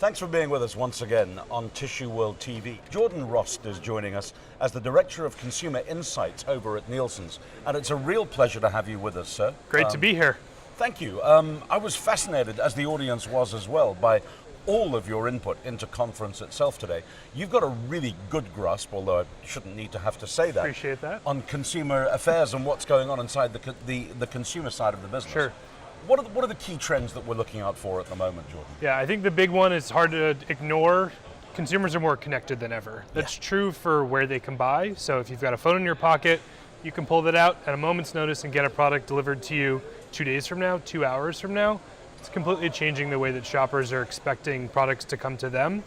Thanks for being with us once again on Tissue World TV. Jordan Rost is joining us as the Director of Consumer Insights over at Nielsen's, and it's a real pleasure to have you with us, sir. Great to be here. Thank you. I was fascinated, as the audience was as well, by all of your input into conference itself today. You've got a really good grasp, although I shouldn't need to have to say that. Appreciate that. On consumer affairs and what's going on inside the consumer side of the business. Sure. What are the key trends that we're looking out for at the moment, Jordan? Yeah, I think the big one is hard to ignore. Consumers are more connected than ever. That's true for where they can buy. So if you've got a phone in your pocket, you can pull that out at a moment's notice and get a product delivered to you 2 days from now, 2 hours from now. It's completely changing the way that shoppers are expecting products to come to them.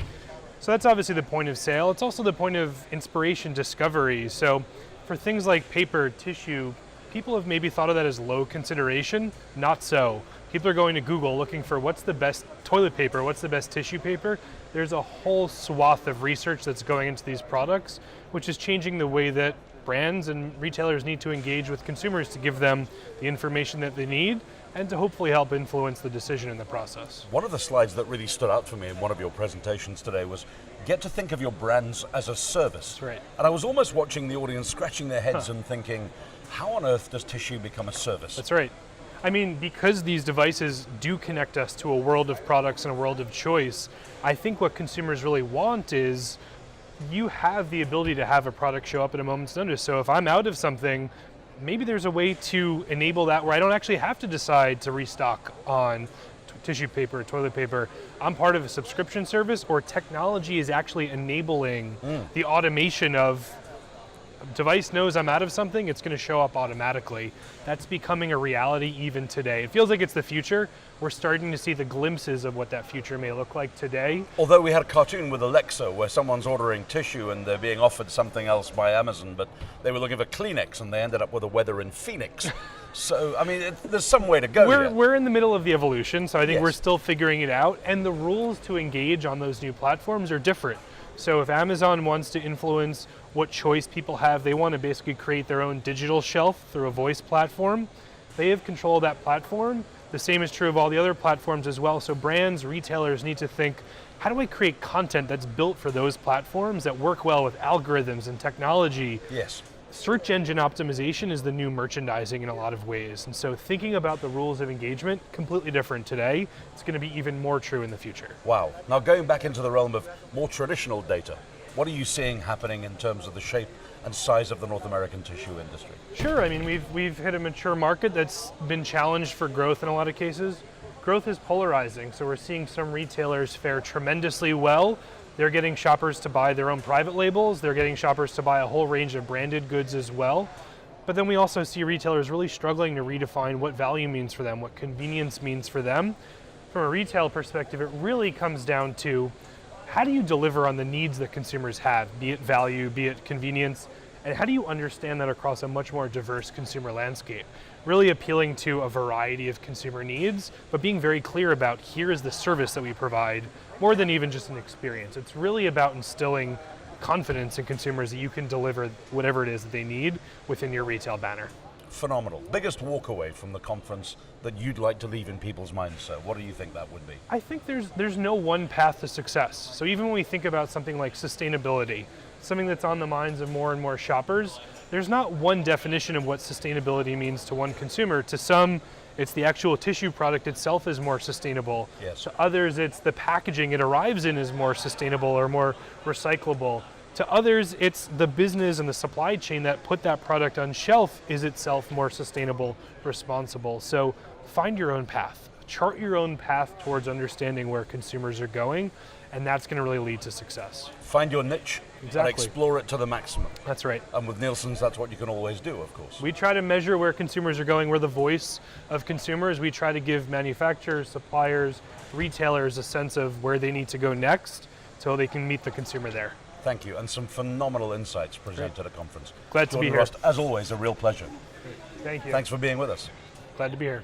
So that's obviously the point of sale. It's also the point of inspiration, discovery. So for things like paper, tissue, people have maybe thought of that as low consideration. Not so. People are going to Google looking for what's the best toilet paper, what's the best tissue paper. There's a whole swath of research that's going into these products, which is changing the way that brands and retailers need to engage with consumers to give them the information that they need and to hopefully help influence the decision in the process. One of the slides that really stood out for me in one of your presentations today was get to think of your brands as a service. That's right. And I was almost watching the audience scratching their heads and thinking, how on earth does tissue become a service? That's right. I mean, because these devices do connect us to a world of products and a world of choice, I think what consumers really want is you have the ability to have a product show up at a moment's notice. So if I'm out of something, maybe there's a way to enable that where I don't actually have to decide to restock on tissue paper, toilet paper. I'm part of a subscription service, or technology is actually enabling the automation of device knows I'm out of something, it's going to show up automatically. That's becoming a reality even today. It feels like it's the future. We're starting to see the glimpses of what that future may look like today. Although we had a cartoon with Alexa where someone's ordering tissue and they're being offered something else by Amazon, but they were looking for Kleenex and they ended up with a weather in Phoenix. So, I mean, there's some way to go yet. We're in the middle of the evolution, so I think Yes. we're still figuring it out, and the rules to engage on those new platforms are different. So if Amazon wants to influence what choice people have, they want to basically create their own digital shelf through a voice platform. They have control of that platform. The same is true of all the other platforms as well. So brands, retailers need to think, how do I create content that's built for those platforms that work well with algorithms and technology? Yes. Search engine optimization is the new merchandising in a lot of ways. And so thinking about the rules of engagement, completely different today. It's going to be even more true in the future. Wow. Now going back into the realm of more traditional data, what are you seeing happening in terms of the shape and size of the North American tissue industry? Sure, I mean, we've hit a mature market that's been challenged for growth in a lot of cases. Growth is polarizing, so we're seeing some retailers fare tremendously well. They're getting shoppers to buy their own private labels. They're getting shoppers to buy a whole range of branded goods as well. But then we also see retailers really struggling to redefine what value means for them, what convenience means for them. From a retail perspective, it really comes down to how do you deliver on the needs that consumers have, be it value, be it convenience, and how do you understand that across a much more diverse consumer landscape? Really appealing to a variety of consumer needs, but being very clear about here is the service that we provide, more than even just an experience. It's really about instilling confidence in consumers that you can deliver whatever it is that they need within your retail banner. Phenomenal. Biggest walkaway from the conference that you'd like to leave in people's minds, sir? What do you think that would be? I think there's no one path to success. So even when we think about something like sustainability, something that's on the minds of more and more shoppers, there's not one definition of what sustainability means to one consumer. To some, it's the actual tissue product itself is more sustainable. Yes. To others, it's the packaging it arrives in is more sustainable or more recyclable. To others, it's the business and the supply chain that put that product on shelf is itself more sustainable, responsible. So find your own path. Chart your own path towards understanding where consumers are going, and that's going to really lead to success. Find your niche and explore it to the maximum. That's right. And with Nielsen's, that's what you can always do, of course. We try to measure where consumers are going. We're the voice of consumers. We try to give manufacturers, suppliers, retailers a sense of where they need to go next so they can meet the consumer there. Thank you, and some phenomenal insights presented at a conference. Glad to be here. Rost, as always, a real pleasure. Thank you. Thanks for being with us. Glad to be here.